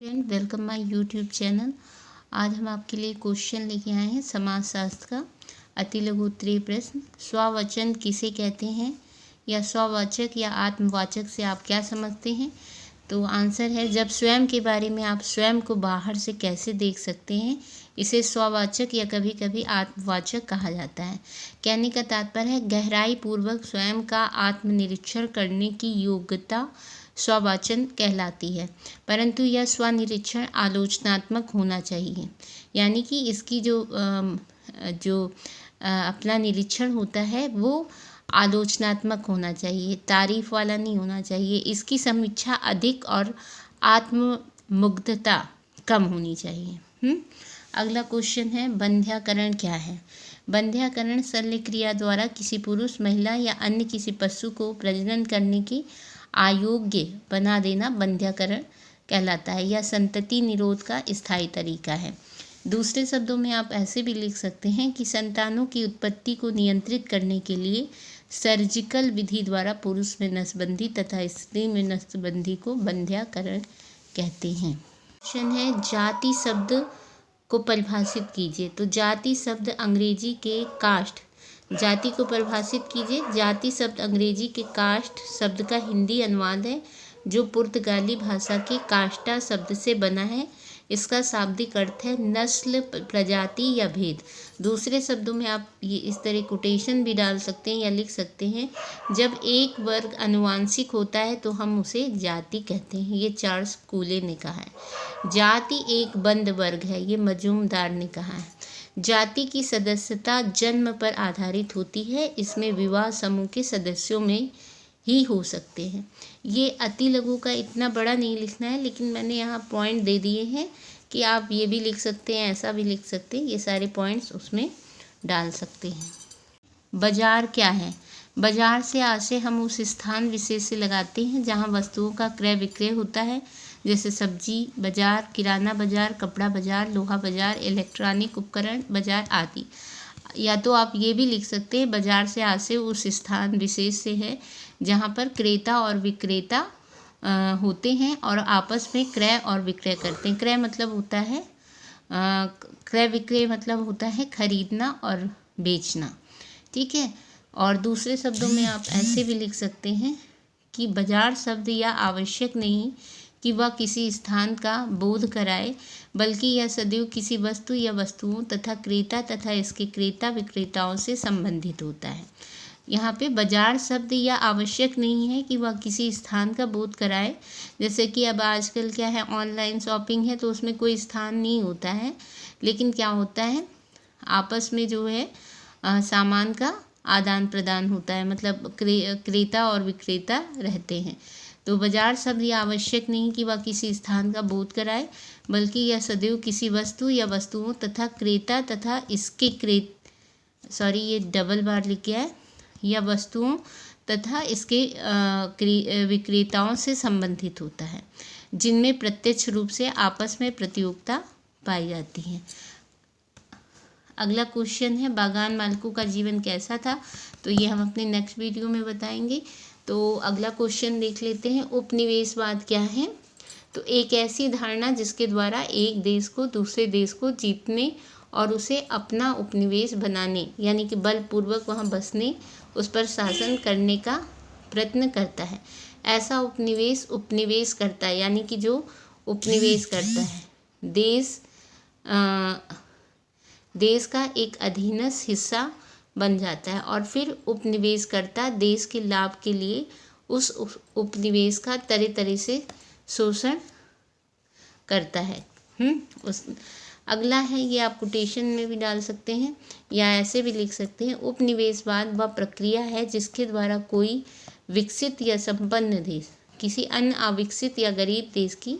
Friend, welcome my YouTube channel. आज हम आपके लिए क्वेश्चन लेके आए हैं समाजशास्त्र का अति लघु उत्तरीय प्रश्न। स्ववचन किसे कहते हैं, या स्ववाचक या आत्मवाचक से आप क्या समझते हैं? तो आंसर है, जब स्वयं के बारे में आप स्वयं को बाहर से कैसे देख सकते हैं, इसे स्ववाचक या कभी कभी आत्मवाचक कहा जाता है। कहने का तात्पर्य है गहराई पूर्वक स्वयं का आत्मनिरीक्षण करने की योग्यता स्ववाचन कहलाती है, परंतु यह स्वनिरीक्षण आलोचनात्मक होना चाहिए। यानी कि इसकी जो अपना निरीक्षण होता है वो आलोचनात्मक होना चाहिए, तारीफ वाला नहीं होना चाहिए। इसकी समीक्षा अधिक और आत्ममुग्धता कम होनी चाहिए। अगला क्वेश्चन है, बंध्याकरण क्या है? बंध्याकरण शल्य क्रिया द्वारा किसी पुरुष, महिला या अन्य किसी पशु को प्रजनन करने की अयोग्य बना देना बंध्याकरण कहलाता है। यह संतति निरोध का स्थायी तरीका है। दूसरे शब्दों में आप ऐसे भी लिख सकते हैं कि संतानों की उत्पत्ति को नियंत्रित करने के लिए सर्जिकल विधि द्वारा पुरुष में नसबंदी तथा स्त्री में नसबंदी को बंध्याकरण कहते हैं। क्वेश्चन है, जाति शब्द को परिभाषित कीजिए। तो जाति शब्द अंग्रेजी के कास्ट, जाति को परिभाषित कीजिए। जाति शब्द अंग्रेजी के कास्ट शब्द का हिंदी अनुवाद है, जो पुर्तगाली भाषा के कास्टा शब्द से बना है। इसका शाब्दिक अर्थ है नस्ल, प्रजाति या भेद। दूसरे शब्दों में आप ये इस तरह कोटेशन भी डाल सकते हैं या लिख सकते हैं, जब एक वर्ग अनुवांशिक होता है तो हम उसे जाति कहते हैं। ये चार्ल्स कूले ने कहा है। जाति एक बंद वर्ग है, ये मजूमदार ने कहा है। जाति की सदस्यता जन्म पर आधारित होती है, इसमें विवाह समूह के सदस्यों में ही हो सकते हैं। ये अति लघु का इतना बड़ा नहीं लिखना है, लेकिन मैंने यहाँ पॉइंट दे दिए हैं कि आप ये भी लिख सकते हैं, ऐसा भी लिख सकते हैं। ये सारे पॉइंट्स उसमें डाल सकते हैं। बाजार क्या है? बाजार से आशय हम उस स्थान विशेष से लगाते हैं जहाँ वस्तुओं का क्रय विक्रय होता है, जैसे सब्जी बाजार, किराना बाजार, कपड़ा बाजार, लोहा बाजार, इलेक्ट्रॉनिक उपकरण बाजार आदि। या तो आप ये भी लिख सकते हैं, बाजार से आशय उस स्थान विशेष से है जहाँ पर क्रेता और विक्रेता होते हैं और आपस में क्रय और विक्रय करते हैं। क्रय मतलब होता है क्रय विक्रय मतलब होता है खरीदना और बेचना, ठीक है। और दूसरे शब्दों में आप ऐसे भी लिख सकते हैं कि बाजार शब्द यह आवश्यक नहीं कि वह किसी स्थान का बोध कराए, बल्कि यह सदैव किसी वस्तु या वस्तुओं तथा क्रेता तथा इसके क्रेता विक्रेताओं से संबंधित होता है। यहाँ पे बाजार शब्द यह आवश्यक नहीं है कि वह किसी स्थान का बोध कराए। जैसे कि अब आजकल क्या है, ऑनलाइन शॉपिंग है तो उसमें कोई स्थान नहीं होता है, लेकिन क्या होता है आपस में जो है सामान का आदान प्रदान होता है, मतलब क्रेता और विक्रेता रहते हैं। तो बाजार शब्द यह आवश्यक नहीं कि वह किसी स्थान का बोध कराए, बल्कि यह सदैव किसी वस्तु या वस्तुओं तथा क्रेता तथा इसके ये डबल बार लिख गया है, या वस्तुओं तथा इसके विक्रेताओं से संबंधित होता है, जिनमें प्रत्यक्ष रूप से आपस में प्रतियोगिता पाई जाती है। अगला क्वेश्चन है, बागान मालिकों का जीवन कैसा था? तो ये हम अपने नेक्स्ट वीडियो में बताएंगे। तो अगला क्वेश्चन देख लेते हैं, उपनिवेशवाद क्या है? तो एक ऐसी धारणा जिसके द्वारा एक देश को दूसरे देश को जीतने और उसे अपना उपनिवेश बनाने, यानी कि बलपूर्वक वहाँ बसने, उस पर शासन करने का प्रयत्न करता है। ऐसा उपनिवेश करता है, यानी कि जो उपनिवेश करता है देश का एक अधीनस्थ हिस्सा बन जाता है, और फिर उपनिवेशकर्ता देश के लाभ के लिए उस उपनिवेश का तरह तरह से शोषण करता है। अगला है, ये आप कोटेशन में भी डाल सकते हैं या ऐसे भी लिख सकते हैं, उपनिवेशवाद वह प्रक्रिया है जिसके द्वारा कोई विकसित या संपन्न देश किसी अन्य अविकसित या गरीब देश की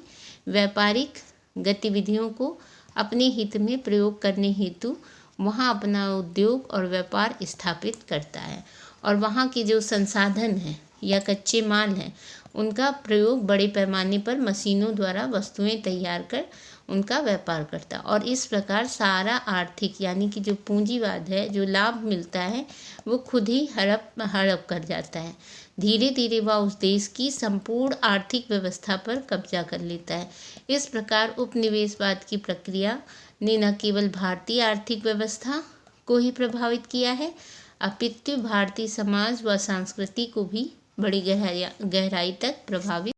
व्यापारिक गतिविधियों को अपने हित में प्रयोग करने हेतु वहाँ अपना उद्योग और व्यापार स्थापित करता है, और वहाँ के जो संसाधन हैं या कच्चे माल हैं उनका प्रयोग बड़े पैमाने पर मशीनों द्वारा वस्तुएं तैयार कर उनका व्यापार करता है। और इस प्रकार सारा आर्थिक, यानी कि जो पूंजीवाद है, जो लाभ मिलता है वो खुद ही हड़प कर जाता है। धीरे धीरे वह उस देश की संपूर्ण आर्थिक व्यवस्था पर कब्जा कर लेता है। इस प्रकार उपनिवेशवाद की प्रक्रिया ने न केवल भारतीय आर्थिक व्यवस्था को ही प्रभावित किया है, अपितु भारतीय समाज व संस्कृति को भी बड़ी गहराई तक प्रभावित